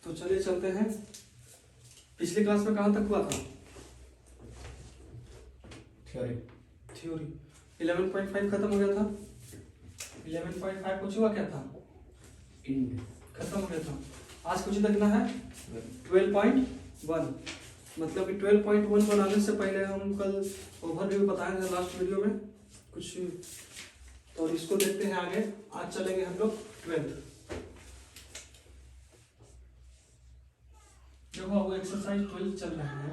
तो चलिए चलते हैं। पिछली क्लास में कहाँ तक हुआ था? थ्योरी 11.5 खत्म हो गया था। 11.5 कुछ हुआ क्या था? खत्म हो गया था। आज कुछ देखना है 12.1। मतलब कि 12.1 बनाने से पहले हम कल ओवरव्यू बताए थे लास्ट वीडियो में कुछ, तो इसको देखते हैं आगे। आज चलेंगे हम लोग 12th। देखो वो एक्सरसाइज 12 चल रहा है,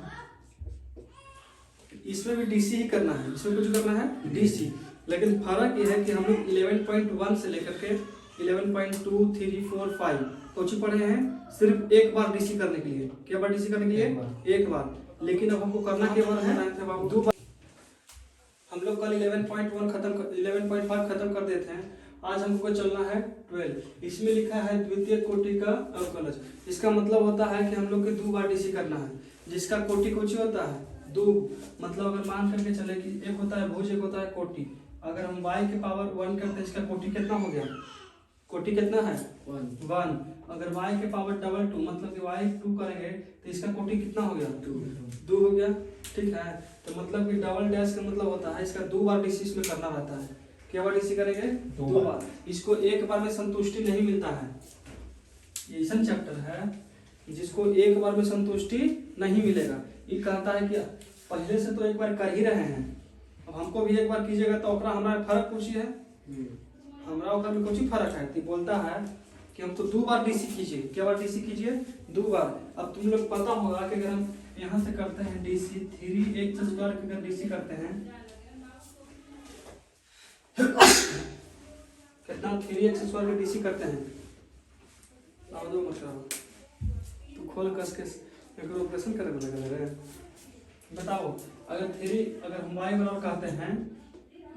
इसमें भी डीसी ही करना है, इसमें कुछ करना है डीसी। लेकिन फर्क ये है कि हम लोग 11.1 से लेकर के 11.2, 3, 4, 5 कुछ पढ़े हैं सिर्फ एक बार डीसी करने के लिए। क्या बार डीसी करने के लिए? एक बार। लेकिन अब हमको करना क्या बार है? दो बार। हम लोग कल 11.5 खत्म कर देते हैं। आज हमको चलना है 12। इसमें लिखा है द्वितीय कोटि का अवकलज। इसका मतलब होता है कि हम लोग को 2 बार डीसी करना है, जिसका कोटि कुछ होता है 2। मतलब अगर मान करके चले कि एक होता है भुज, एक होता है कोटि। अगर हम y के पावर 1 करते हैं, इसका कोटि कितना हो गया? कोटि कितना है? 1। अगर y के पावर डबल 2 मतलब कि y 2 करेंगे तो इसका कोटि कितना हो गया? 2 हो गया। ठीक है, तो मतलब कि डबल डैश का मतलब होता है इसका 2 बार डीसी इसमें करना रहता है। क्या बार डीसी करेंगे? 2 बार। इसको एक बार में संतुष्टि नहीं मिलता है। ये ऐसा चैप्टर है जिसको एक बार में संतुष्टि नहीं मिलेगा। ये कहता है कि पहले से तो एक बार कर ही रहे हैं, अब हमको भी एक बार कीजिएगा तो ओकरा हमारा फर्क कुछ है, हमारा ओकरा में कुछ फर्क है। तो बोलता है कि हम तो 2 बार डीसी कीजिए। क्या बार डीसी कीजिए? 2 बार। अब तुम लोग पता होगा कि अगर हम यहाँ से करते हैं डीसी 3x² की अगर डीसी करते हैं कितना? 3x² की डीसी करते हैं। दो मतलब तो खोल कस के ऑपरेशन करे बोले बताओ। अगर हम y बराबर कहते हैं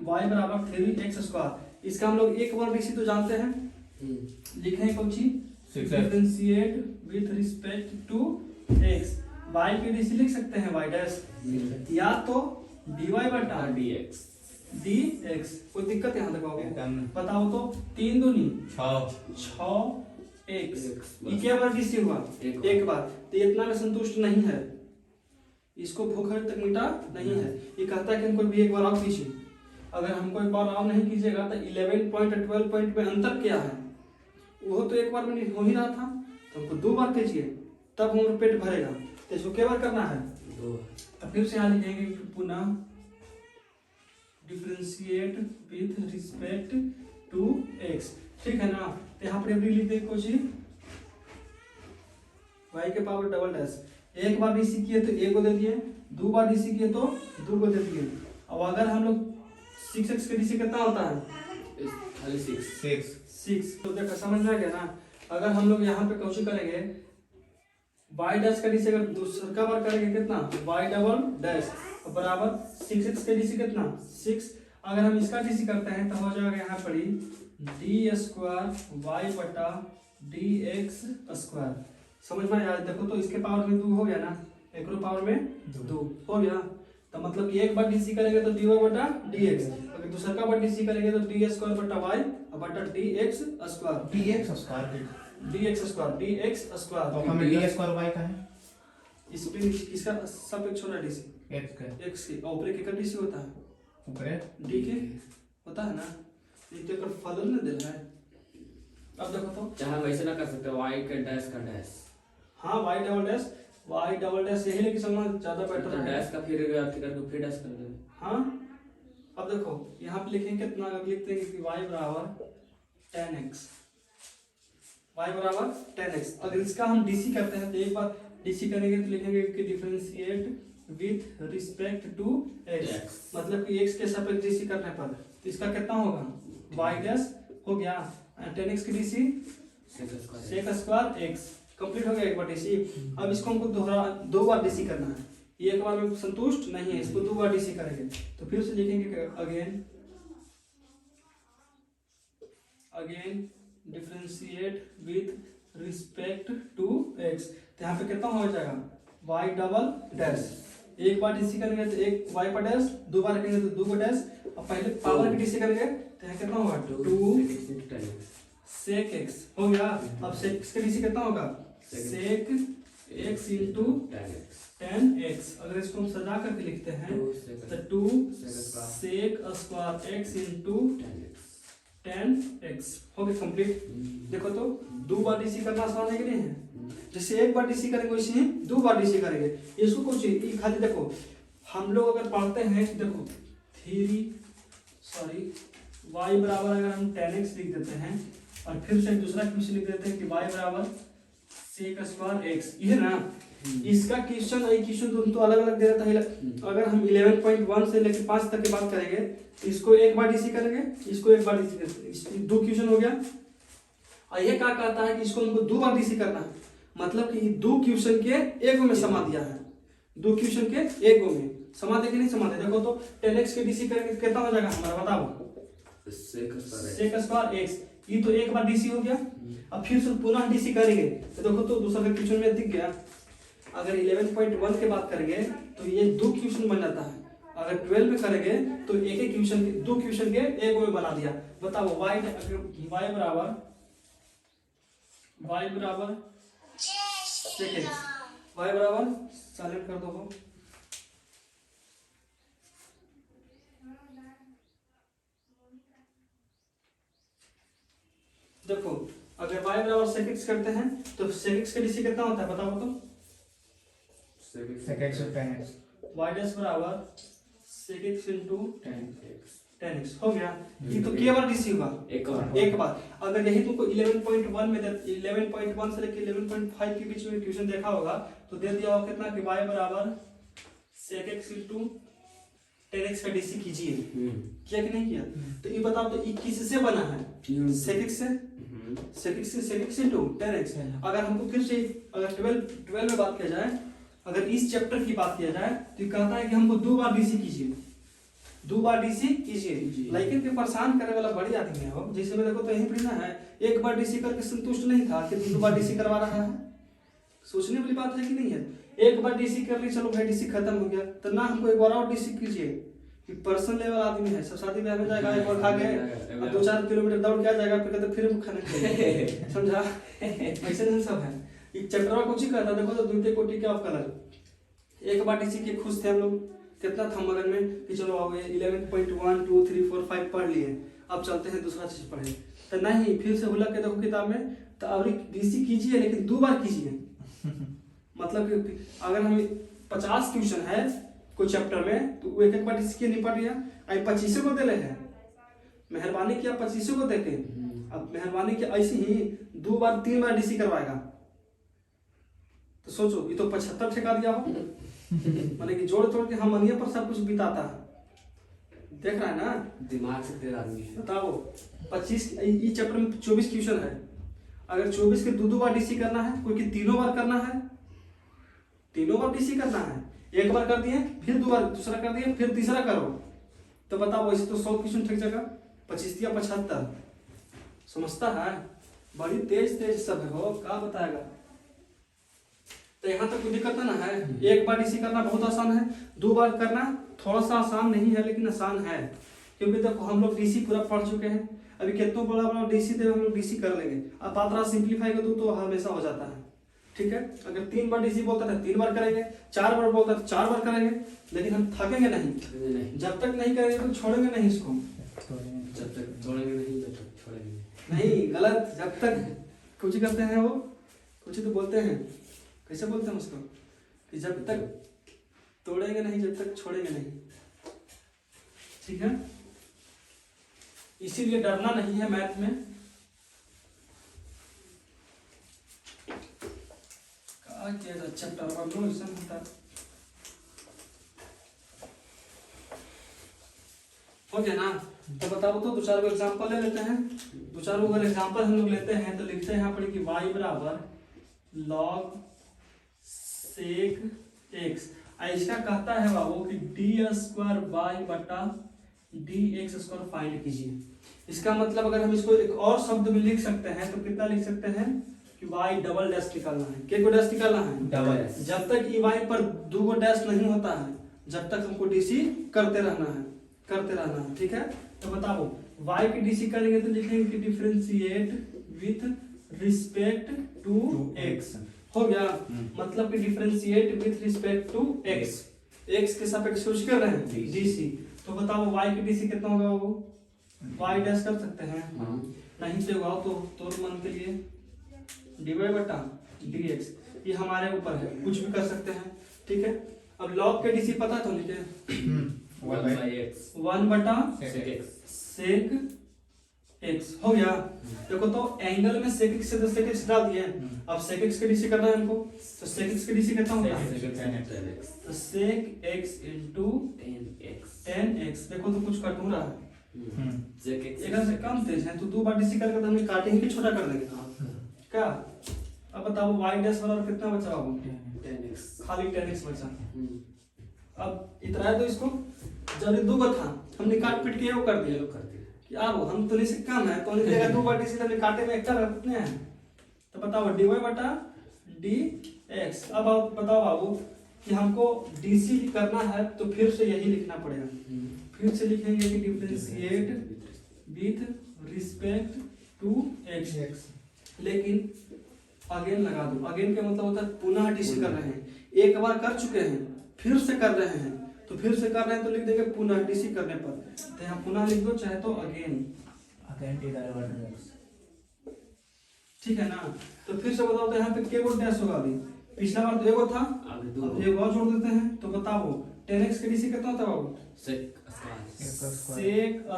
y बराबर 3x², इसका हम लोग एक बार डीसी तो जानते हैं, लिखे हैं कौन सी? Differentiate with respect to x। y की डीसी लिख सकते हैं y डैश, या तो dy बटा dx। कोई दिक्कत यहाँ तक होगी? बताओ तो 3 दूनी 6x। ये क्या बार डीसी हुआ? एक बार। तो इतना में संतुष्ट नहीं है, इसको भूख तक मिटा नहीं है। ये कहता है कि हमको भी एक बार और कीजिए। अगर हमको एक बार और नहीं कीजिएगा तो 11 पॉइंट और 12 पॉइंट में अंतर क्या है? वो तो एक बार में हो ही रहा था, तो हमको 2 बार कीजिए तब हमारा पेट भरेगा। तो इसको क्या बार करना है? 2। तो फिर से यहाँ लिखेंगे पुनः differentiate with respect to x। ठीक है ना? तो यहाँ पर लिख दे कुछ y के पावर डबल डैश। एक बार डीसी किए तो 1 को दे दिए, 2 बार डीसी किए तो 2 को दे दिए। अब अगर हम लोग 6x का डीसी कितना होता है? खाली 6। तो देखो समझ में आ गया ना? अगर हम लोग यहाँ पे कुछ करेंगे y डैश का डीसी अगर दूसरा बार करेंगे कितना? y डबल डैश बराबर 6x का डीसी कितना? 6। अगर हम इसका डीसी करते हैं तो हो जाएगा यहाँ पर d² y बटा dx²। समझ में आया? देखो तो इसके पावर में 2 हो गया ना, एक पावर में 2 हो गया। तो मतलब कि एक बार डीसी करेंगे तो dy बटा dx, अगर दूसरा का बार डीसी करेंगे तो d² बटा y बटा dx²। तो हमें d² का है इसका सब एक छोटा डीसी x के ऊपर के डीसी होता है, ऊपर d के होता है ना। एक तो फलन ने देना है। अब देखो तो चाहे वैसे ना कर सकते y के डैश का डैश। हाँ y डबल डैश यही लेके चलना ज्यादा बेटर है। डैश का फिर अथी करके फिर डैश कर देंगे। हाँ अब देखो यहाँ पे लिखेंगे कितना? अब लिखते हैं कि y बराबर 10x। y बराबर 10x। अगर इसका हम डीसी करते हैं तो एक बार डीसी करेंगे तो लिखेंगे कि differentiate with respect to x। मतलब कि x के सापेक्ष डीसी करने पर तो इसका कितना होगा? y डैश हो गया 10x की डीसी sec² x कंप्लीट हो गया एक बार डीसी। अब इसको हमको 2 बार डीसी करना है। ये एक बार में संतुष्ट नहीं है, इसको 2 बार डीसी करेंगे। तो फिर से लिखेंगे again differentiate with respect to x। तो यहाँ पे कितना हो जाएगा? y double dash. एक बार डीसी करेंगे तो एक y पर डैश, 2 बार करेंगे तो 2 पर डैश। अब पहले पावर की डीसी करेंगे तो यहाँ कितना होगा? 2 sec x हो गया। अब sec x का डीसी कितना होगा? Sec x into tan x 10x। अगर इसको हम सजा करके लिखते हैं 2 sec तो 2 sec square x into tan x 10x हो गया कंप्लीट। देखो तो दो बार डीसी करना आसान है कि नहीं है? जैसे एक बार डीसी करेंगे वैसे ही दो बार डीसी करेंगे। इसको कुछ ये खाली देखो, हम लोग अगर पढ़ते हैं कि देखो y बराबर अगर हम 10x लिख देते हैं और फिर से दूसरा क्वेश्चन लिख देते हैं कि y बराबर सेक स्क्वायर x, ये ना इसका क्वेश्चन और क्वेश्चन तो अलग अलग दे रहा था। अगर हम 11.1 से लेकर 5 तक की बात करेंगे तो इसको एक बार डीसी करेंगे, इसको एक बार डीसी करेंगे, दो क्वेश्चन हो गया। और ये क्या कहता है कि इसको हमको दो बार डीसी करना है, मतलब कि दो क्वेश्चन के एक में समा दिया है, दो क्वेश्चन के एक में समा दे कि नहीं समा दे। देखो तो 10x के डीसी करेंगे तो कितना हो जाएगा हमारा, बताओ सेक स्क्वायर x, ये तो एक बार डीसी हो गया। अब फिर से पुनः डीसी करेंगे तो देखो तो दूसरा क्वेश्चन में दिख गया। अगर 11.1 की बात करेंगे तो ये दो क्वेश्चन बन जाता है, अगर 12 में करेंगे तो एक एक क्वेश्चन के दो क्वेश्चन के एक में बना दिया। बताओ y बराबर सेक x, y बराबर साइलेंट कर दो हो। देखो अगर y बराबर sec x करते हैं तो sec x का डीसी कितना होता है बताओ तो? sec x और tan x y डैश बराबर sec x into 10x हो गया। ये तो हम्म। के बार डीसी हुआ, एक एक बार। अगर यही तुमको 11.1 में 11.1 से लेकर 11.5 के बीच में क्वेश्चन देखा होगा तो दे दिया होगा कितना कि y बराबर sec x into 10x का डीसी कीजिए, किया कि नहीं किया? तो ये बताओ तो ये किससे बना है? sec x से, sec x into 10x। अगर हमको फिर से अगर 12 में बात किया जाए, अगर इस चैप्टर की बात किया जाए तो ये कहता है कि हमको दो बार डीसी कीजिए, दो बार डीसी कीजिए। लेकिन के परेशान करने वाला बड़ी आदमी है वो। जैसे में देखो तो यही पढ़ना है, एक बार डीसी करके संतुष्ट नहीं था कि दो बार डीसी करवा रहा है। सोचने वाली बात है कि नहीं है? एक बार डीसी कर ली, चलो भाई डीसी खत्म हो गया, तो ना हमको एक बार और डीसी कीजिए। कि पर्सनल लेवल आदमी है, सब शादी ब्याह में जाएगा, एक बार खा गए और 2-4 किलोमीटर दौड़ के आ जाएगा, फिर कहते फिर खाने के समझा? ऐसे नहीं सब है। एक चैप्टर कुछ ही कहता देखो तो द्वितीय कोटि के ऑफ कलर, एक बार डीसी के खुश थे हम लोग, कितना था मगन में कि चलो अब 11.1 2 3 4 5 पढ़ लिए, अब चलते हैं दूसरा चीज पढ़े। तो नहीं, फिर से बोला के देखो किताब में तो अब डीसी कीजिए लेकिन दो बार कीजिए। मतलब कि अगर हमें 50 क्वेश्चन है कोई चैप्टर में तो वो एक बार डीसी के निपट गया। आई 25 को दे रहे हैं, मेहरबानी किया 25 को देके, अब मेहरबानी किया ऐसे ही 2 बार 3 बार डीसी करवाएगा तो सोचो ये तो 75 ठेका दिया हो। माने कि जोड़ तोड़ के हम मनिया पर सब कुछ बिताता है, देख रहा है ना? दिमाग से तेरा आदमी है। बताओ 25 इस चैप्टर में 24 क्वेश्चन है, अगर 24 के दो बार डीसी करना है, कोई कि तीनों बार करना है, तीनों बार डीसी करना है। एक बार कर दिए, फिर दो बार दूसरा कर दिए, फिर तीसरा करो, तो बताओ ऐसे तो 100 क्वेश्चन ठेक जाएगा। 25 या 75 समझता है? बड़ी तेज तेज सब है हो, क्या बताएगा? तो यहाँ तक कोई दिक्कत ना है। एक बार डीसी करना बहुत आसान है, 2 बार करना थोड़ा सा आसान नहीं है लेकिन आसान है, क्योंकि देखो हम लोग डीसी पूरा पढ़ चुके हैं। अभी कितना बड़ा बड़ा डीसी दे हम लोग डीसी कर लेंगे। अब पात्रा सिंप्लीफाई कर दूं तो हमेशा हो जाता है, ठीक है? अगर 3 बार डीसी बोलता था 3 बार करेंगे, 4 बार बोलता था 4 बार करेंगे, लेकिन हम थकेंगे नहीं। जब तक नहीं करेंगे तो छोड़ेंगे नहीं इसको, जब तक छोड़ेंगे नहीं तब तक छोड़ेंगे नहीं। गलत, जब तक कुछ करते हैं वो कुछ तो बोलते हैं, कैसे बोलते हैं उसको कि जब तक तोड़ेंगे नहीं जब तक छोड़ेंगे नहीं, ठीक है? इसीलिए डरना नहीं है मैथ में। चैप्टर होता हो गया ना? तो बताओ तो 2-4 एग्जाम्पल ले लेते हैं। 2-4 अगर एग्जाम्पल हम लोग लेते हैं तो लिखते हैं यहाँ पर कि y बराबर log sec x। इसका कहता है बाबू कि d² बटा dx² फाइंड कीजिए। इसका मतलब अगर हम इसको एक और शब्द में लिख सकते हैं तो कितना लिख सकते हैं कि y डबल डैश निकालना है। क्या को डैश निकालना है? डबल। जब तक y पर 2 गो डैश नहीं होता है जब तक हमको डीसी करते रहना है, करते रहना है, ठीक है? तो बताओ y की डीसी करेंगे तो लिखेंगे कि differentiate with respect to x। हो गया। मतलब कि differentiate with respect to x, x के सापेक्ष कुछ कर रहे हैं डीसी। तो बताओ वाई की डीसी कितना होगा? वो वाई डैश कर सकते हैं? नहीं से होगा तो मन के लिए dy बटा dx, ये हमारे ऊपर है, कुछ भी कर सकते हैं। ठीक है, अब लॉग के डीसी पता है तो लिखे 1 बटा सेक एक्स। हो गया। देखो तो एंगल में सेक एक्स से तो सेक एक्स डाल दिए, अब सेक एक्स के डीसी करना है हमको, तो सेक एक्स के डीसी कितना होगा? तो सेक एक्स इंटू 10x। देखो तो कुछ कट हो रहा है, एक से कम तेज है, तो 2 बार डीसी करके तो हमने काटेंगे कि छोटा कर देंगे क्या? अब बताओ y डैश वाला कितना बचा बाबू? 10x, खाली 10x बचा। अब इतना है तो इसको जब ये 2 का था हमने काट पीट के वो कर दिया कि अब हम तो से कम है, तो हमने जगह 2 बार डीसी हमने काटे में एक्स्ट्रा कितने हैं? तो बताओ dy बटा dx। अब आप बताओ बाबू कि हमको डीसी करना है तो फिर से यही लिखना पड़ेगा, फिर से लिखेंगे कि differentiate with respect to x. लेकिन अगेन लगा दो, अगेन का मतलब होता है पुनः डीसी कर रहे हैं, एक बार कर चुके हैं फिर से कर रहे हैं, तो फिर से कर रहे हैं तो लिख देंगे पुनः डीसी करने पर, तो यहाँ पुनः लिख दो चाहे तो अगेन। ठीक है ना? तो फिर से बताओ तो यहाँ पे के बोल डैश होगा? अभी पिछला बार तो एगो था, अब एक और जोड़ देते हैं, तो बताओ 10x के डीसी कितना होता है बाबू? सेक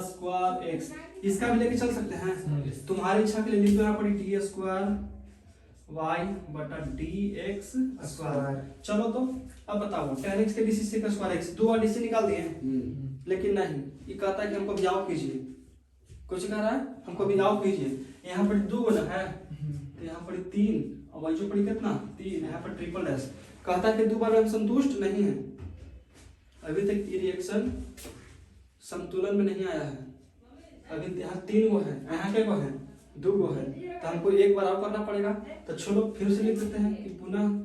स्क्वायर एक्स। इसका भी लेके चल सकते हैं, तुम्हारी इच्छा के लिए लिख दो यहाँ पर डी स्क्वायर वाई बटा डी एक्स स्क्वायर। चलो तो अब बताओ 10x के डीसी सेक स्क्वायर एक्स, 2 बार डीसी निकाल दिए लेकिन नहीं, ये कहता है कि हमको ब्याह कीजिए, कुछ कह रहा है हमको ब्याह कीजिए। यहाँ पर 2 बना है तो यहाँ पर 3 और वही जो पड़ी कितना 3, यहाँ पर ट्रिपल डैश। कहता है कि 2 बार हम संतुष्ट नहीं है, अभी तक ये रिएक्शन संतुलन में नहीं आया है। अभी यहाँ 3 गो है, यहाँ के गो है 2 गो है, तो हमको एक बार और करना पड़ेगा। तो चलो फिर से लिख देते हैं कि पुनः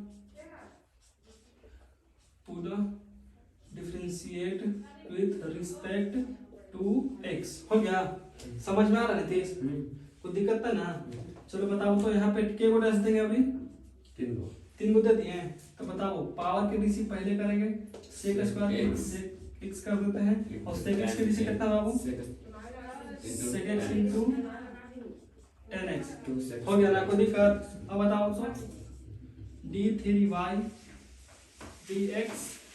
differentiate with respect to x. हो गया? समझ में आ रहा है नीतीश? कोई दिक्कत है ना? चलो बताओ तो यहाँ पे के गो डैश देंगे? अभी 3 गो दे दिए, तो बताओ पावर के डीसी पहले करेंगे सेक स्क्वायर एक्स कर देते हैं, और सेक एक्स के डीसी कितना बाबू? सेक एक्स इंटू 10x। हो गया ना? कोई दिक्कत? अब बताओ तो d3y dx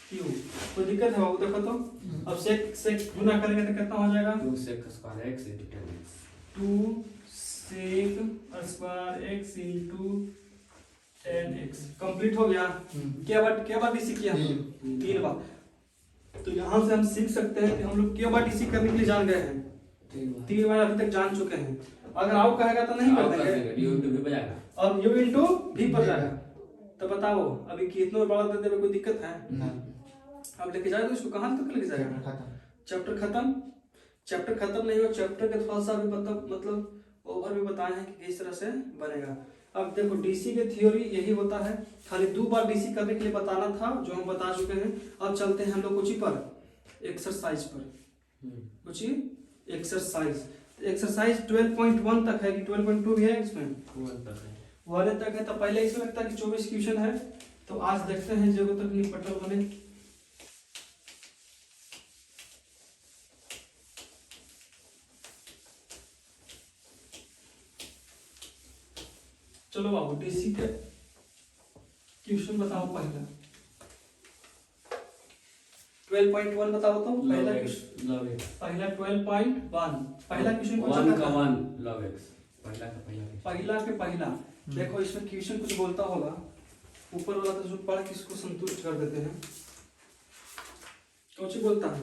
क्यूब। कोई दिक्कत है बाबू? देखो तो अब सेक सेक गुना करेंगे तो कितना हो जाएगा? 2 sec square x into 10x। 2 sec square x into 10x complete हो गया। क्या बार डीसी किया? 3 बार। तो यहाँ से हम सीख सकते हैं कि हम लोग क्या बार डीसी करने के लिए जान गए हैं? 3 बार अभी तक जान चुके हैं। अगर आओ कहेगा तो नहीं कर देंगे, u into v बजाएगा, और u into v पर जाएगा। तो बताओ अभी कितना बड़ा दे देवे, कोई दिक्कत है? अब लेके जाए तो इसको कहाँ तक लेके जाएगा? चैप्टर खत्म? चैप्टर खत्म नहीं हो, चैप्टर के थोड़ा सा भी मतलब ओवर भी बताए हैं कि किस तरह से बनेगा। अब देखो डीसी के थ्योरी यही होता है, खाली 2 बार डीसी करने के लिए बताना था जो हम बता चुके हैं। अब चलते हैं हम लोग कुछ पर एक्सरसाइज पर, कुछ एक्सरसाइज। एक्सरसाइज 12.1 तक है कि 12.2 भी है इसमें? 1 तक है। तो पहले इसमें लगता है कि 24 क्वेश्चन है, तो आज देखते हैं जो तक निपटल बने। चलो बाबू डीसी के क्वेश्चन बताओ। पहला 12.1 बताओ तो पहला क्वेश्चन। पहला 12.1 पहला क्वेश्चन कौन सा था? 1 log x। पहला के पहला देखो इसमें क्वेश्चन कुछ बोलता होगा, ऊपर वाला तो जो पढ़ के इसको संतुष्ट कर देते हैं। कुछ बोलता है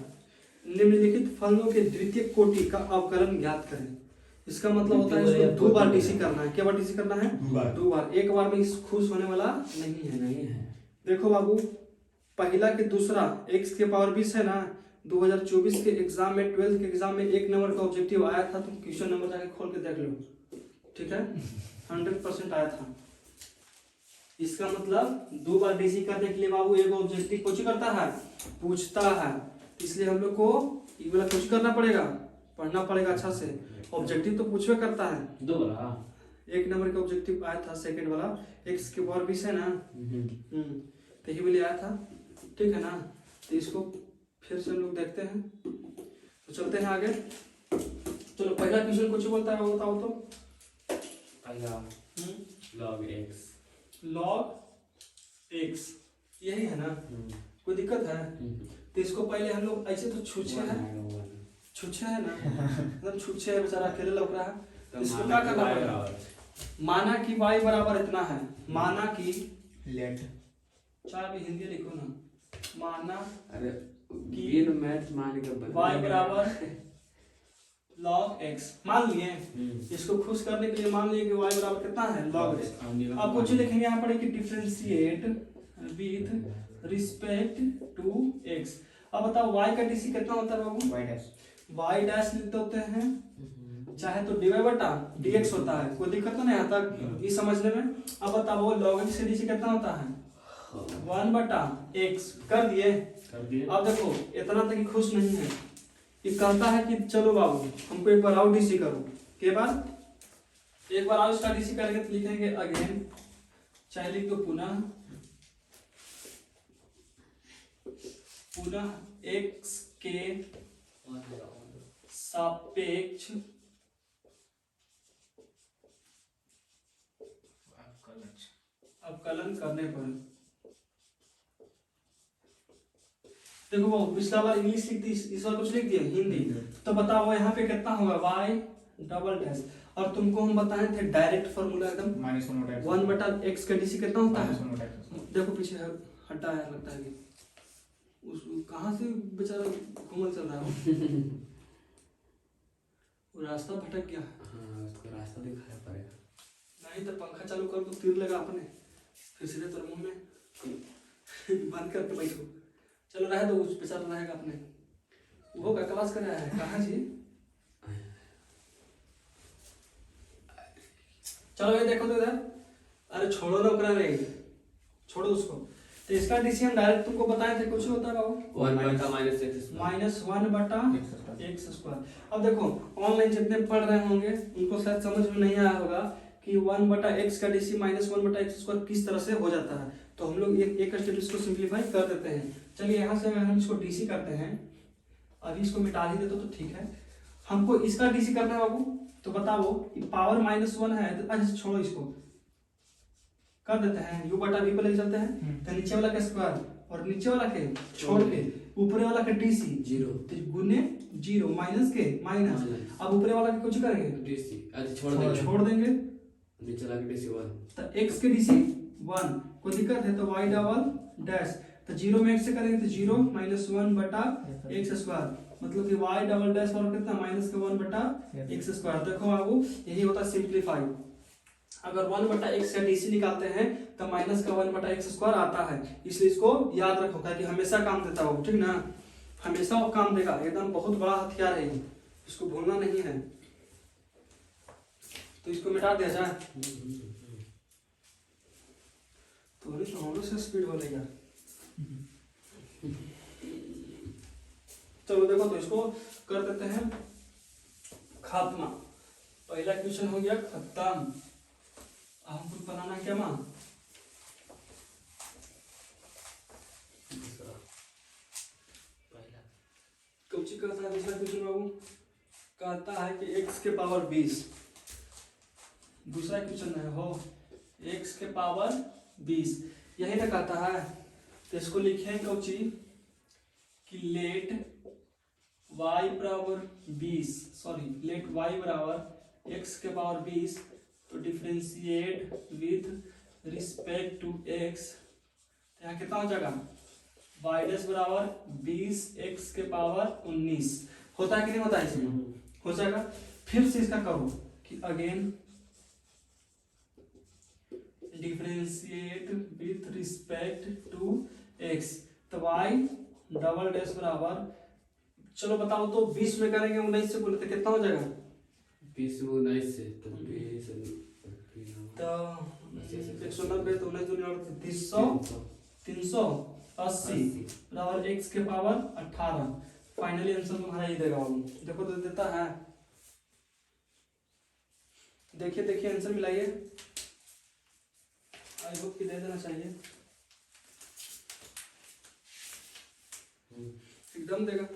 निम्नलिखित फलनों के द्वितीय कोटि का अवकलन ज्ञात करें। इसका मतलब होता है इसको 2 बार डीसी करना है। क्या बार डीसी करना है? 2 बार। एक बार में खुश होने वाला नहीं है। देखो बाबू पहला के दूसरा x के पावर 20 है ना, 2024 के एग्जाम में 12th के एग्जाम में 1 नंबर का ऑब्जेक्टिव आया था, तुम क्वेश्चन नंबर जाके खोल के देख लो, ठीक है? 100% आया था। इसका मतलब 2 बार डीसी करने के लिए बाबू एक ऑब्जेक्टिव कुछ करता है, पूछता है, इसलिए हम लोग को ये वाला कुछ करना पड़ेगा, पढ़ना पड़ेगा अच्छा से। ऑब्जेक्टिव तो पूछवे करता है, 2 बार एक नंबर का ऑब्जेक्टिव आया था सेकंड वाला, x के पावर 20 है ना, तो ये भी आया था, ठीक है ना। तो इसको फिर से हम लोग देखते हैं, तो चलते हैं आगे। चलो पहला क्वेश्चन कुछ बोलता है, वो बताओ तो। पहला log x। log x यही है ना, कोई दिक्कत है? तो इसको पहले हम लोग ऐसे तो छुच्छे है, छुच्छे है ना, मतलब छुच्छे है बेचारा, अकेले लग रहा है। इसको क्या करना पड़ेगा? माना कि y बराबर इतना है, माना कि लेट चार भी हिंदी लिखो ना, माना अरे कि ये मैथ मान के y बराबर log x मान लिए। इसको खुश करने के लिए मान लिए कि y बराबर कितना है, log x। अब कुछ लिखेंगे यहाँ पर कि differentiate with respect to x। अब बताओ y का डीसी कितना होता है बाबू? y डैश लिखते होते हैं, चाहे तो dy बटा dx होता है, कोई दिक्कत तो नहीं आता ये समझने में। अब बताओ log x का डीसी कितना होता है? 1 बटा x। कर दिए? अब देखो इतना तक खुश नहीं है, ये कहता है कि चलो बाबू हमको एक बार और डीसी करो। के बाद एक बार और इसका डीसी करके तो लिखेंगे अगेन, चाहे लिख दो पुनः, पुनः x के सापेक्ष अवकलन करने पर। देखो वो पिछला बार इंग्लिश लिख दी, इस बार कुछ लिख दिया हिंदी, तो बताओ यहाँ पे कितना होगा y डबल डैश। और तुमको हम बताए थे डायरेक्ट फॉर्मूला एकदम, 1 बटा x का डीसी कितना होता है? देखो पीछे हटा है, लगता है कि उस कहाँ से बेचारा घूमल चल रहा है, वो रास्ता भटक गया। हाँ उसको रास्ता दिखाना पड़ेगा, नहीं तो पंखा चालू कर तो तीर लगा अपने, फिर सीधे तेरे मुंह में बंद करके बैठो। चलो रहे तो उस बेचारा रहेगा अपने, वो का क्लास कर रहा है कहाँ जी। चलो ये देखो तो इधर, अरे छोड़ो ना करा रहे, छोड़ो उसको। तो इसका डीसी हम डायरेक्ट तुमको बताए थे, कुछ होता है बाबू 1 बटा माइनस x माइनस 1 बटा एक्स स्क्वायर। अब देखो ऑनलाइन जितने पढ़ रहे होंगे उनको शायद समझ में नहीं आया होगा कि 1 बटा एक्स का डीसी माइनस 1 बटा एक्स स्क्वायर किस तरह से हो जाता है। तो हम लोग एक स्टेप इसको सिंप्लीफाई कर देते हैं। चलिए यहाँ से अगर हम इसको डीसी करते हैं, अभी इसको मिटा ही देते तो ठीक है। हमको इसका डीसी करना है बाबू, तो बताओ पावर -1 है, तो अच्छा छोड़ो इसको, कर देते हैं u बटा v पे ले चलते हैं। तो नीचे वाला का स्क्वायर और नीचे वाला के छोड़ के ऊपर वाला का डीसी 0 तो गुने 0 माइनस के माइनस। अब ऊपर वाला के कुछ करेंगे डीसी अच्छा छोड़ देंगे, नीचे वाला के डीसी 1, तो x के डीसी 1, कोई दिक्कत है तो y डबल डैश, तो 0 में x से करेंगे तो 0 माइनस 1 बटा एक्स स्क्वायर, मतलब कि y डबल डैश और कितना माइनस का 1 बटा एक्स स्क्वायर। देखो बाबू यही होता है सिंप्लीफाई। अगर 1 बटा एक्स का डीसी निकालते हैं तो माइनस का 1 बटा एक्स स्क्वायर आता है, इसलिए इसको याद रखो कि हमेशा काम देता हो, ठीक ना, हमेशा वो काम देगा, एकदम बहुत बड़ा हथियार है, इसको भूलना नहीं है। तो इसको मिटा दिया जाए, तो हमलों से स्पीड बोलेगा। चलो देखो तो इसको कर देते हैं खात्मा। पहला क्वेश्चन हो गया खत्म। हम कुछ बनाना क्या मां, कुछ कहता है दूसरा क्वेश्चन बाबू, कहता है कि x के पावर 20, दूसरा क्वेश्चन है हो x के पावर 20, यही ना कहता है। तो इसको लिखें कौची कि लेट y बराबर 20, सॉरी लेट y बराबर x के पावर 20, तो differentiate with respect to x, यहाँ कितना हो जाएगा y डैश बराबर 20 x के पावर 19, होता है कि नहीं होता है, इसमें हो जाएगा। फिर से इसका करो कि again differentiate with respect to x, तो y डबल डैश बराबर, चलो बताओ तो 20 में करेंगे 19 से बोले तो कितना हो जाएगा, 20 में 19 से तो 190 तो 19 380 बराबर x के पावर 18। फाइनली आंसर तुम्हारा ये देगा बाबू, देखो तो देता है, देखिए देखिए आंसर मिलाइए। आई होप कि दे देना चाहिए। एकदम देगा।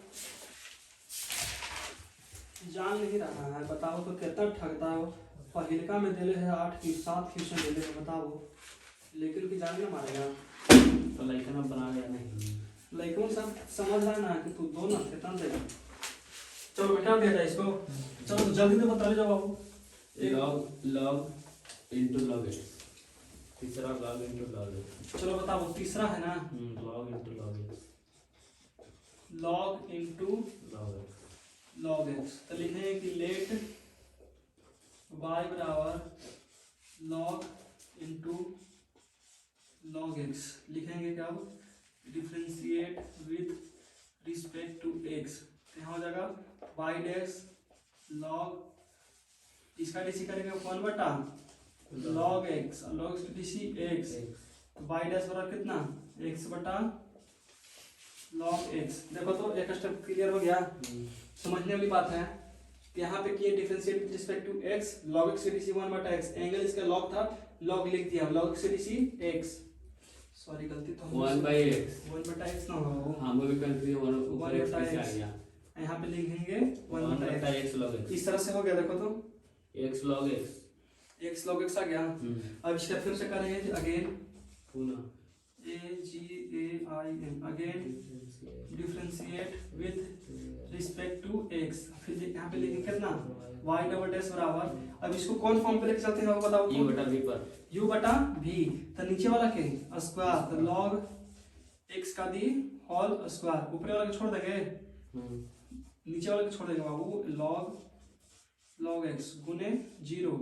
जान नहीं रहा है, बताओ तो कितना ठगता हो। पहिलका में दिले है 8 की 7 क्वेश्चन दिले है, बताओ लेकिन कि जान ना मारेगा। तो लाइकन अब बना लिया नहीं। लेकिन सब समझ रहा ना कि तू दो ना कितना देगा। चलो बेटा दे जाए इसको। चलो तो जल्दी से बता ले जाओ बाबू। लॉग इनटू लॉग एक्स, तीसरा लॉग इनटू लॉग एक्स। चलो बताओ तीसरा है ना, log into log x, log into log x. Log x. तो लिखेंगे कि लेट y बराबर लॉग इनटू लॉग एक्स। लिखेंगे क्या, differentiate with respect to x। तो यहाँ हो जाएगा y डैश लॉग, इसका डीसी करेंगे 1 बटा log x, log x DC x. तो y डैश बराबर कितना, x बटा लॉग एक्स। देखो तो एक स्टेप क्लियर हो गया। समझने वाली बात है। यहाँ पे किए differentiate with respect to x, log x से डीसी 1 बटा x, एंगल इसका log था, log लिख दिया, log x से डीसी x। सॉरी गलती तो 1/x 1 बटा x ना हो, हाँ वो भी कंफ्यूजन 1 x बटा कैसे आ x। गया। यहाँ पे लिखेंगे 1 1 बटा बटा x। x log x, इस तरह से हो गया। देखो तो x log x। x log x आ गया। अब इसका फिर से करेंगे अगेन, पुनः AGAIN again differentiate with respect to x। फिर यहाँ पे लिखेंगे कितना, y डबल डैश बराबर, अब इसको कौन फॉर्म पे लेके चलते हैं वो बताओ u बटा v पर, u बटा v। तो नीचे वाला के स्क्वायर, तो log x का दी होल स्क्वायर, ऊपर वाला के छोड़ देंगे, नीचे वाला के छोड़ देंगे बाबू। log x गुने 0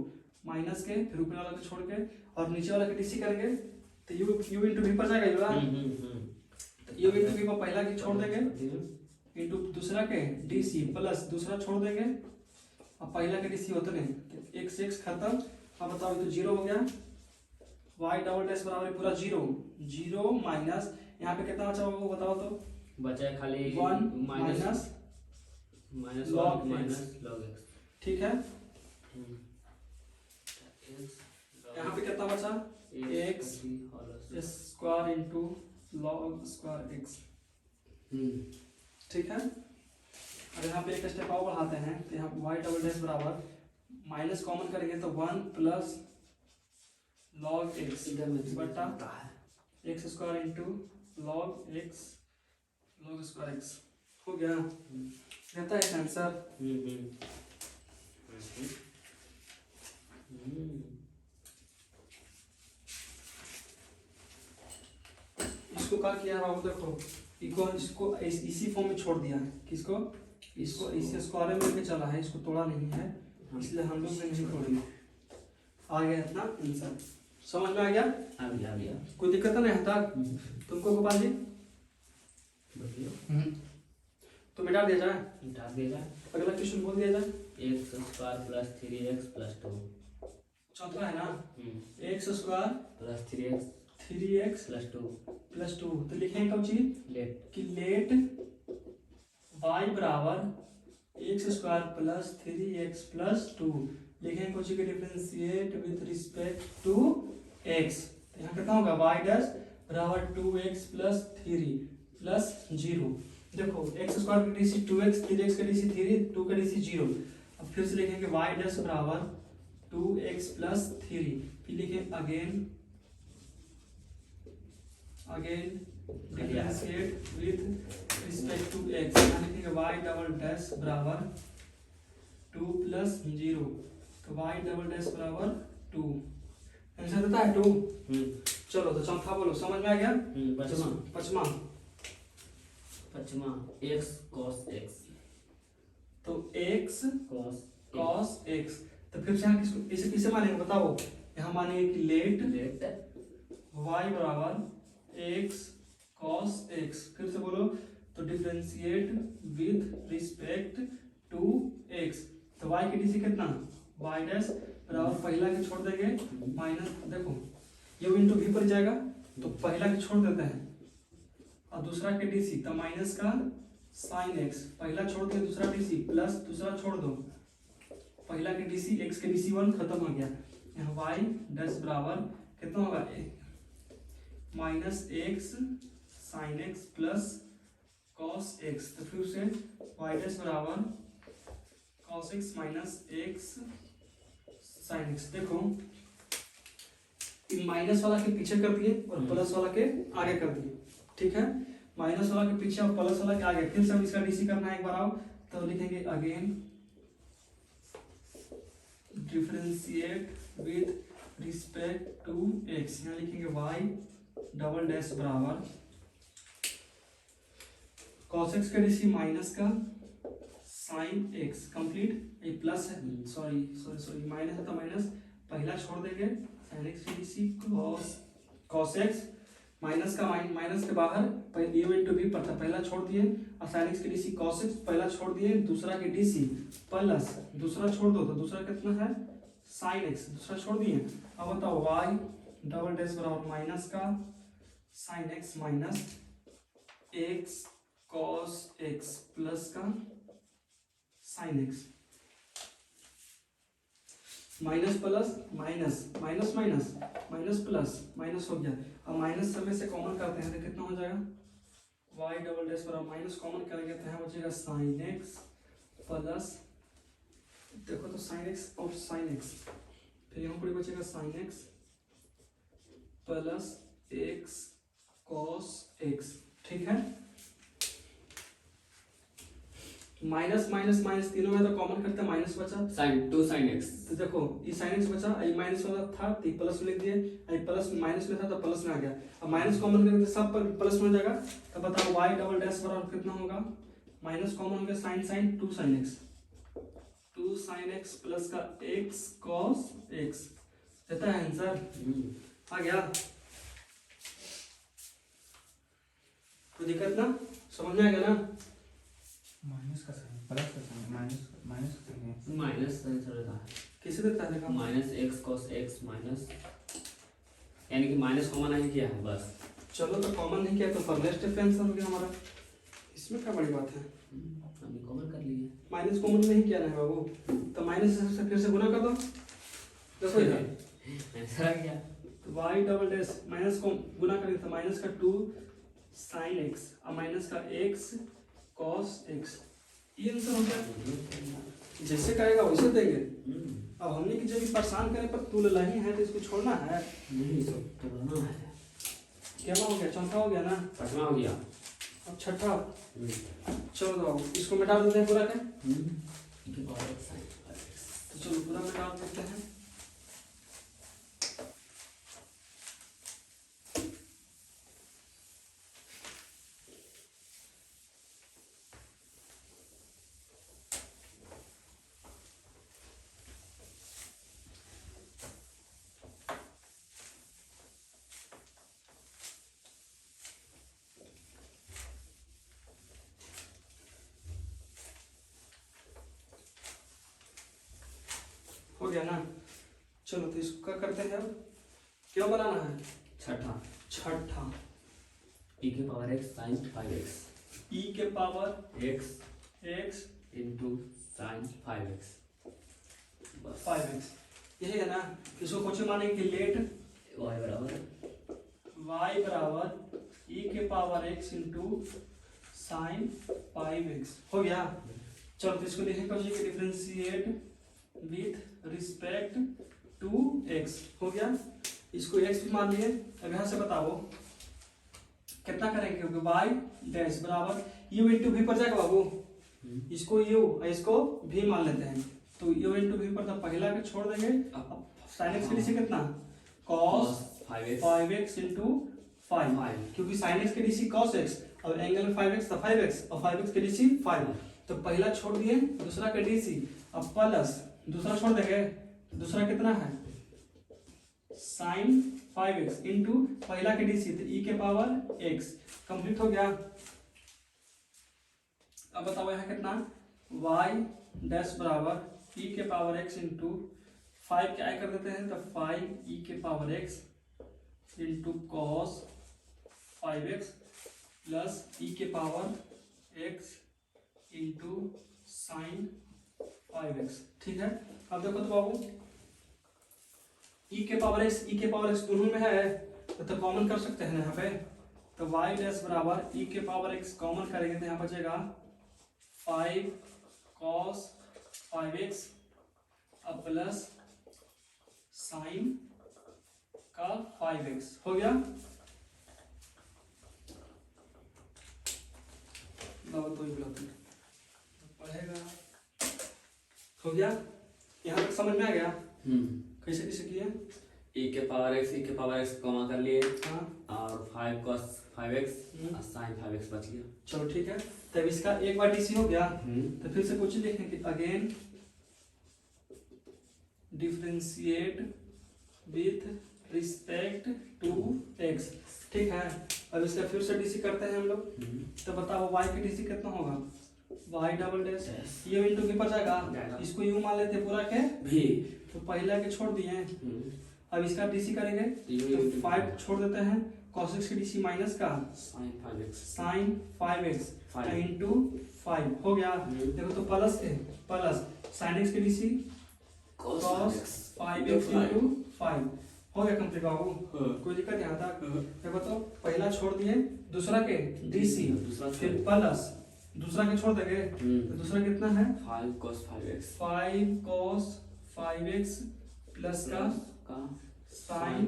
माइनस के, फिर ऊपर वाला के छोड़ के और नीचे वाला के डीसी करेंगे, तो u इनटू v पर जाएगा ये वाला। तो u इनटू v पर पहला के छोड़ देंगे इनटू दूसरा के डीसी प्लस दूसरा छोड़ देंगे और पहला के डीसी होते नहीं, तो x x खत्म। अब बताओ ये तो 0 हो गया, y डबल डैश बराबर पूरा 0 माइनस, यहाँ पे कितना बचा वो बताओ तो, बचा है खाली 1 minus log minus log x। ठीक है। यहाँ पे कितना बचा, x square into log square x। ठीक है। अब यहाँ पे एक स्टेप और बढ़ाते हैं, तो यहाँ y डबल डैश बराबर माइनस कॉमन करेंगे तो 1 प्लस log x बटा x square into log x log square x हो गया। रहता है आंसर। इसको क्या किया है बाबू, देखो इसको इसी फॉर्म में छोड़ दिया है। किसको, इसको इसे स्क्वायर में लेके चला है, इसको तोड़ा नहीं है, इसलिए हम लोग नहीं तोड़ेंगे। आ गया इतना आंसर, समझ में आ गया। आ गया। कोई दिक्कत नहीं है तक तुमको गोपाल जी, तो मिटा दिया जाए, मिटा दिया जाए। अगला क्वेश्चन बोल दिया जाए। x square plus 3x plus 2, चौथा है ना, x square plus 3x 3x plus 2 तो लिखेंगे कब चीज लेट कि लेट y बराबर x square plus 3x plus 2। लिखेंगे कुछ के differentiate with respect to x। तो यहाँ कितना होगा, y डैश बराबर 2x प्लस 3 प्लस 0। देखो x स्क्वायर का डीसी 2x, 3x का डीसी 3, 2 का डीसी 0। अब फिर से लिखेंगे y डैश बराबर 2x प्लस 3, फिर लिखें again differentiate with respect to x। यहाँ लिखेंगे y डबल डैश बराबर 2 प्लस 0, तो y डबल डैश बराबर 2। आंसर देता है 2। चलो तो चौथा बोलो, समझ में आ गया। पचमा x cos x, तो x cos x। तो फिर से यहाँ किसको इसे किसे मानेंगे बताओ, यहाँ मानेंगे कि लेट y बराबर x cos x। फिर से बोलो, तो differentiate with respect to x। तो y की डीसी कितना, y डैश बराबर पहला के छोड़ देंगे माइनस, देखो ये इनटू v पर जाएगा, तो पहला के छोड़ देते हैं और दूसरा के डीसी, तो माइनस का साइन x, पहला छोड़ दिया दूसरा डीसी प्लस दूसरा छोड़ दो, पहला के डीसी एक्स के डीसी 1 खत्म हो गया। यहाँ वाई डैश बराबर कितना होगा minus x sign x plus cos x. तो फिर से वाई डैश बराबर cos x minus x sine x. देखो माइनस वाला के पीछे कर दिए और प्लस वाला के आगे कर दिए, ठीक है। माइनस वाला के पीछे और प्लस वाला के आगे। फिर से हम इसका डीसी करना है एक बार आओ, तो लिखेंगे again differentiate with respect to x. यहाँ लिखेंगे वाई डबल डैश बराबर कॉस एक्स का डीसी माइनस का साइन एक्स कंप्लीट। ये प्लस है, सॉरी सॉरी सॉरी माइनस है तो माइनस पहला छोड़ देंगे साइन एक्स की डीसी कॉस एक्स माइनस का माइनस के बाहर यू इंटू बी पर था, पहला छोड़ दिए और साइन एक्स की डीसी कॉस एक्स पहला छोड़ दिए, दूसरा के डीसी प्लस दूसरा छोड़ दो तो दूसरा कितना है साइन एक्स, दूसरा छोड़ दिए। अब बताओ वाई डबल डैश बराबर माइनस का sine X minus X cos X plus का sine X. Minus plus minus minus minus minus plus minus हो गया। अब माइनस समय से कॉमन करते हैं तो कितना हो जाएगा वाई डबल डैश बराबर माइनस कॉमन करेंगे तो यहाँ बचेगा साइन एक्स प्लस, देखो तो साइन एक्स और साइन एक्स, फिर यहाँ पर बचेगा sign x plus x cos x, ठीक है। माइनस माइनस माइनस तीनों में तो कॉमन करते हैं माइनस बचा साइन टू साइन एक्स। तो देखो ये साइन एक्स बचा, ये माइनस वाला था तो प्लस में लिख दिए, ये प्लस माइनस में था तो प्लस में आ गया। अब माइनस कॉमन करेंगे तो सब पर प्लस में हो जाएगा। तो बताओ वाई डबल डैश बराबर कितना होगा माइनस कॉमन हो गया sine sine two sine x plus का एक्स कॉस एक्स, देता है आंसर आ गया। कोई दिक्कत ना, समझ में आएगा ना। माइनस का साइन प्लस का साइन माइनस माइनस का साइन माइनस साइन रहता है, किसे देता है देखा minus X cos x minus, यानी कि माइनस कॉमन नहीं किया है बस। चलो तो कॉमन नहीं किया तो फॉर्मुलेस्ट आंसर हो गया हमारा, इसमें क्या बड़ी बात है। हमने कॉमन कर लिए, माइनस कॉमन नहीं किया ना बाबू, तो माइनस से फिर से गुना कर दो, देखो इधर आंसर आ गया। तो वाई डबल डैश माइनस को गुना करेंगे तो माइनस का टू साइन एक्स और माइनस का एक्स कॉस एक्स, ये आंसर हो गया। जैसे करेगा वैसे देंगे। अब हमने की जब परेशान करे पर तुल नहीं है तो इसको छोड़ना है, नहीं तो तोड़ना है। क्या हो गया चौथा हो गया ना, पटना हो गया। अब छठा चलो बाबू इसको मिटा देते हैं पूरा का, तो चलो पूरा मिटा देते हैं। हो गया ना, चलो तो इसको क्या करते हैं अब, क्या बनाना है छठा e के power x sin 5x, e के power x x into sin 5x, बस 5x, यही है ना। इसको क्वेश्चन मानेंगे लेट y बराबर y बराबर e के power x into sine 5x, हो गया। चलो तो इसको लिखेंगे क्वेश्चन के differentiate with respect to x, हो गया। इसको x भी मान लिए। अब यहाँ से बताओ कितना करेंगे, क्योंकि y डैश बराबर u इंटू v पर जाएगा बाबू, इसको u और इसको v मान लेते हैं। तो u इंटू v पर तो पहला के छोड़ देंगे, साइन x के डीसी कितना cos 5x इंटू 5, क्योंकि साइन x के डीसी cos x और एंगल में 5x था 5x और 5x के डीसी 5, तो पहला छोड़ दिए दूसरा के डीसी, अब प्लस दूसरा छोड़ देंगे, दूसरा कितना है साइन 5x इंटू पहला के डीसी तो e के पावर x, कंप्लीट हो गया। अब बताओ यहाँ कितना y डैश बराबर e के पावर x इंटू 5 क्या कर देते हैं तो 5 e के power x into cos 5x plus e के power x into sine 5x। ठीक है, अब देखो तो बाबू e के पावर x दोनों में है तो कॉमन कर सकते हैं ना यहाँ पे। तो y डैश बराबर e के पावर x कॉमन करेंगे तो यहाँ बचेगा 5 cos 5x अब प्लस साइन का 5x हो गया। तो पढ़ेगा हो गया, यहाँ तक समझ में आ गया। कैसे कैसे किए? e के पावर x कॉमा कर लिए। हाँ, और 5 cos 5x और sin 5x बच गया। चलो ठीक है, तब इसका एक बार डीसी हो गया तो फिर से कुछ लिखेंगे कि again differentiate with respect to x। ठीक है, अब इसका फिर से डीसी करते हैं हम लोग। तो बताओ y की डीसी कितना होगा? y डबल डैश ये इंटू के पर जाएगा, इसको यूं मान लेते पूरा के भी तो पहला के छोड़ दिए। अब इसका डीसी करेंगे तो 5 छोड़ देते हैं, cos x की डीसी माइनस का sin 5x sin 5x into 5 हो गया। देखो तो प्लस के प्लस sin x की डीसी cos 5x इंटू 5 हो गया कंप्लीट बाबू। कोई दिक्कत यहाँ तक? देखो तो पहला छोड़ दिए, दूसरा के डीसी फिर प्लस दूसरा के छोड़ देंगे तो दूसरा कितना है 5 cos 5x 5 cos 5x plus का sin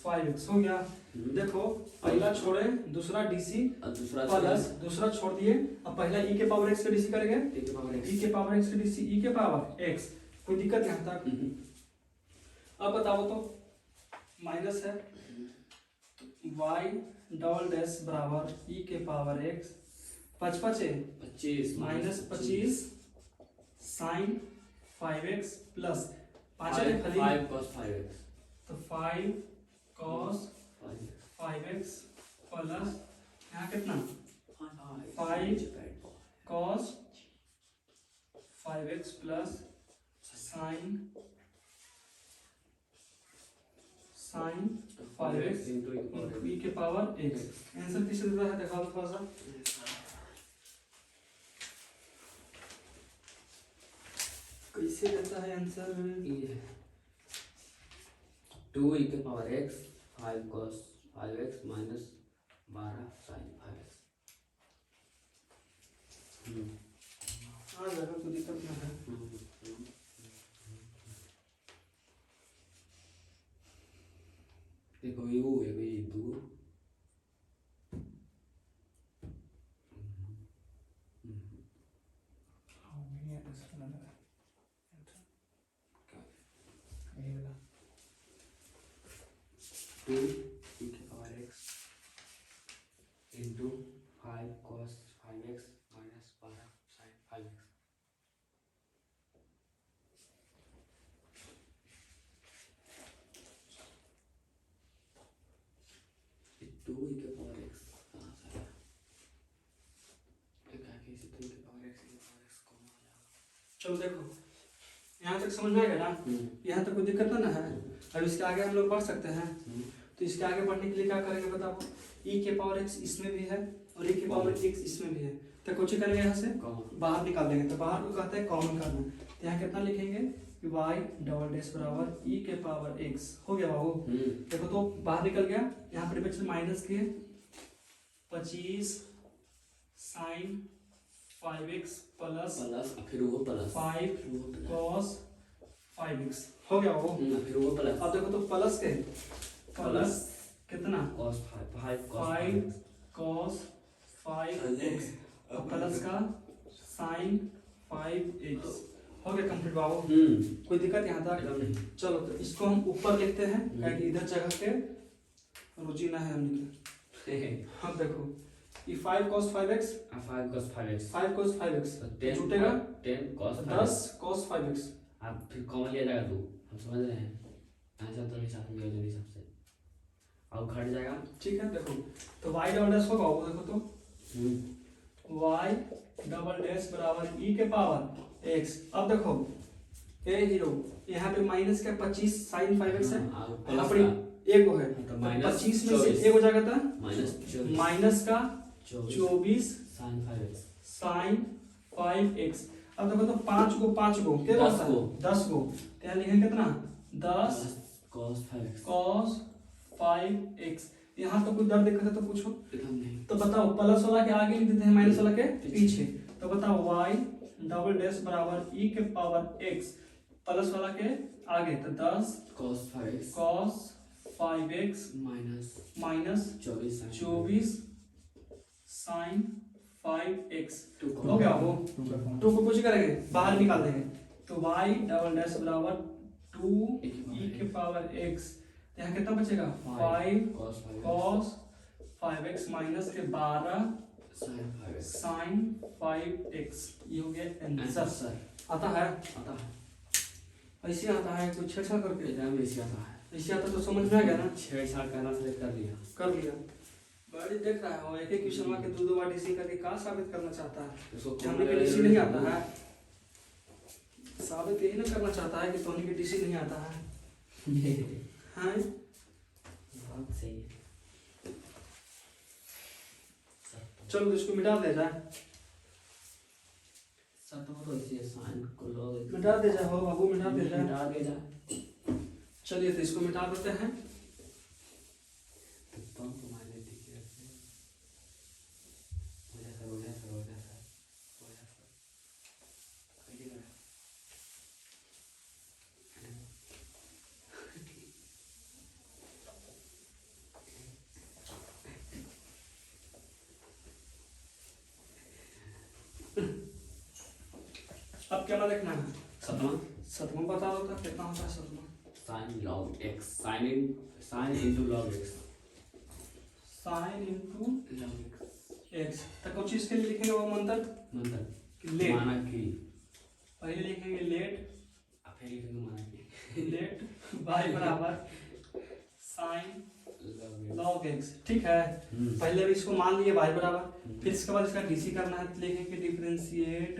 5x हो गया। देखो पहला छोड़े दूसरा डीसी प्लस दूसरा छोड़ दिए, अब पहला e के पावर x का डीसी करेंगे e के पावर x का डीसी e के पावर x। कोई दिक्कत यहाँ तक? अब बताओ तो माइनस है y डबल डैश बराबर e के power x 25 minus 25 sine 5x plus 5 cos 5x तो 5 cos 5x प्लस यहाँ कितना 5 cos 5x plus sign 5x into e के पावर x। आंसर किसे देता है दिखाओ थोड़ा सा। कैसे देता है आंसर? 2 e के power x 5 cos 5x minus 12 sin 5x। हाँ जगह कोई दिक्कत नहीं है। देखो यू है भाई 2 2 e के power x into 5 cos 5x minus 12 sin 5x। ये 2 e के पावर x कहाँ से आया? ये क्या कैसे 2 e के पावर x कॉमन आ जाएगा? चलो देखो यहाँ तक समझ में आ गया ना? यहाँ तक कोई दिक्कत ना है। अब इसके आगे हम लोग बढ़ सकते हैं। तो इसके आगे बढ़ने के लिए क्या करेंगे बताओ? e के पावर x इसमें भी है और e के पावर x इसमें भी है, तो कुछ करेंगे यहाँ से बाहर निकाल देंगे। तो बाहर को कहते हैं कॉमन करना। तो यहाँ कितना लिखेंगे कि y डबल डैश बराबर e के पावर x हो गया बाबू। देखो तो बाहर निकल गया, यहाँ पर बचे माइनस के 25 साइन 5x प्लस फिर वो प्लस 5 cos 5x हो गया बाबू। फिर वो प्लस अब देखो तो प्लस के प्लस कितना cos 5 cos 5x और प्लस का sin 5x हो गया कंप्लीट बाबू। कोई दिक्कत यहाँ तक? चलो तो इसको हम ऊपर लिखते हैं ताकि इधर जगह के रुचि ना है हमने। हम देखो ये 5 cos 5x 5 cos 5x छूटेगा 10 cos 10 cos 5x। आप फिर कॉमन लिया जाएगा 2, हम समझ रहे हैं आंसर तो हिसाब से जो हिसाब से और घट जाएगा। ठीक है देखो तो y डबल डैश होगा वो देखो तो y डबल डैश बराबर e के पावर x। अब देखो ए हीरो यहाँ पे माइनस का 25 साइन 5x है, यहाँ पर एक है तो 25 में से एक हो जाएगा था माइनस का 24 साइन 5x। अब देखो तो 5 गो क्या 10 होता है? गो। 10 गो। तो यहाँ लिखेंगे कितना? 10 cos 5x cos 5x। यहाँ तो कोई दर दिक्कत है तो पूछो। एकदम नहीं। तो बताओ प्लस वाला के आगे लिख देते हैं माइनस वाला के पीछे। तो बताओ y डबल डैश बराबर e के पावर x प्लस वाला के आगे तो 10 cos 5x cos 5x minus 24 sin 5x हो गया वो। टू को कुछ करेंगे बाहर निकाल देंगे तो y डबल डैश बराबर 2 e के पावर x। यहाँ कितना बचेगा? 5 cos 5x माइनस के 12 sin 5x। ये हो गया आंसर। आता है? आता है। ऐसे आता है कुछ छेड़छाड़ करके? एग्जाम में ऐसे आता है। ऐसे आता तो समझ में आ गया ना? छेड़छाड़ करना से कर लिया। बड़ी देख रहा है वो एक क्वेश्चन में के दो बार डीसी करके क्या साबित करना चाहता है उसको कि हमने के डीसी नहीं आता है। साबित यही ना करना चाहता है कि तोनी के डीसी नहीं आता है। हाँ बहुत सही है। चलो इसको मिटा दे जाए। तो इसे साइन को लोग मिटा दे जाए हो बाबू, मिटा दे जाए। मिटा दे जा। चलिए तो इसको मिटा देते हैं। तो तुम तुम्हारे दिखे हो जा सर कैसे करा? अब क्या देखना है? सतमा बता दो तो कितना होता है सतमा? sin log x sin into log x sine into log x x. तो कुछ इसके लिए लिखेंगे वो मंत्र मतलब लेट। माना कि पहले लिखेंगे लेट फिर लिखेंगे माना कि लेट y बराबर साइन log लॉग एक्स। ठीक है, पहले भी इसको मान लिए y बराबर। फिर इसके बाद इसका डीसी करना है तो लिखेंगे differentiate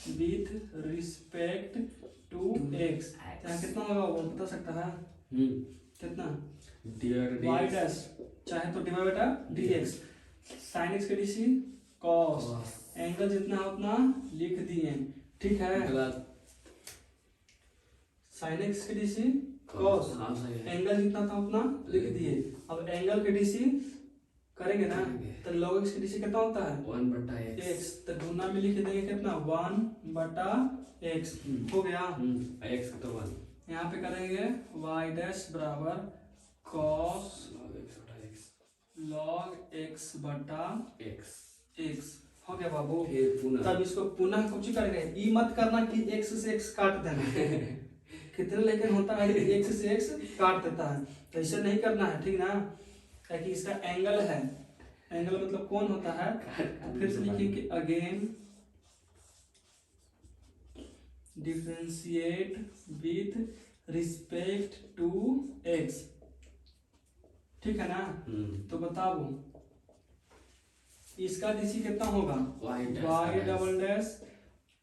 with respect to x। यहाँ कितना होगा वो बता सकता है? कितना? y डैश चाहे तो डिवाइड बटा dx sin x के डीसी cos एंगल जितना है उतना लिख दिए। ठीक है, sin x के डीसी cos एंगल जितना था उतना लिख दिए। अब एंगल के डीसी करेंगे ना तो log x के डीसी कितना होता है? 1/x तो गुना में लिख देंगे कितना? 1/x। हो गया। x का तो 1 यहाँ पे करेंगे y डैश बराबर cos log x बटा x। हो गया बाबू। फिर पुनः तब इसको पुनः कुछ करेंगे। ई मत करना कि x से x काट देना। कितने लेकिन होता है कि x से x काट देता है, तो ऐसे नहीं करना है, ठीक ना? ताकि इसका एंगल है, एंगल मतलब कौन होता है। फिर से लिखेंगे again differentiate with respect to x। ठीक है ना? तो बताओ इसका डीसी कितना होगा? y double dash.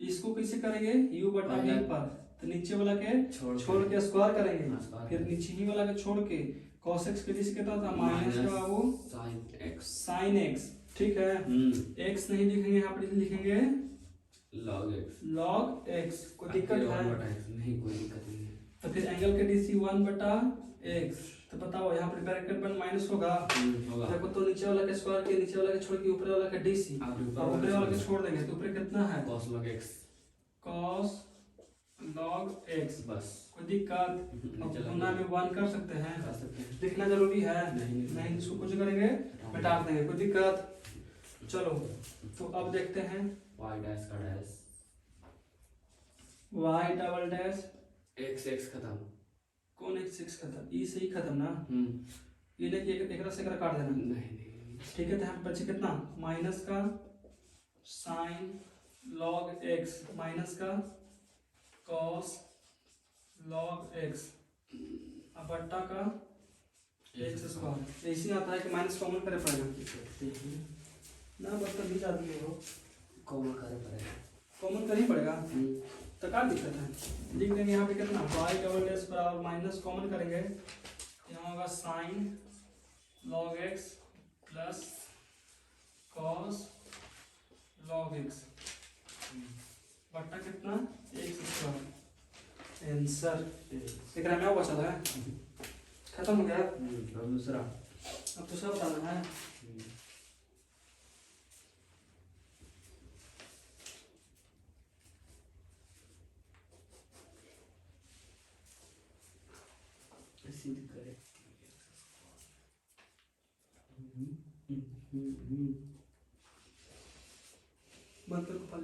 इसको कैसे करेंगे? u बटा v पर, तो नीचे वाला के छोड़ के स्क्वायर करेंगे, फिर नीचे ही वाला के छोड़ के cos x के डीसी कितना था? माइनस का बाबू sin x। ठीक है, x नहीं लिखेंगे यहाँ पर, लिखेंगे log x। कोई दिक्कत है? नहीं, कोई दिक्कत नहीं है। तो फिर एंगल के डीसी 1/x। तो बताओ यहाँ पर ब्रैकेट बन माइनस होगा। देखो तो नीचे वाला के स्क्वायर के नीचे वाला के छोड़ के ऊपर वाला का डीसी और ऊपर वाला के छोड़ देंगे तो ऊपर कितना है? cos log x cos log x। बस कोई दिक्कत? अब गुना में 1 कर सकते हैं, कर सकते हैं। लिखना जरूरी है? नहीं। इसको कुछ करेंगे मिटा देंगे। कोई दिक्कत? चलो तो अब देखते हैं y डैश का dash y double dash x खत्म। कौन x खत्म? ई से ही खत्म ना? ये देखिए एक से काट देना। नहीं। ठीक है, तो यहाँ पे बचे कितना? माइनस का साइन log x माइनस का cos log x अब बट्टा का x स्क्वायर। ऐसे आता है कि माइनस कॉमन करे पड़ेगा ना? बदतमीज आदमी हो, कॉमन करे पड़ेगा। कॉमन कर ही पड़ेगा। तो क्या दिक्कत है? लिख देंगे यहाँ पे कितना? y डबल डैश बराबर माइनस कॉमन करेंगे, यहाँ होगा sine log x plus cos log x। बट्टा कितना एक्स स्क्वायर आंसर एकरा में बचा है खत्म हो गया। अब दूसरा अब दूसरा बताना है। सिद्ध करे बंद कर को पाल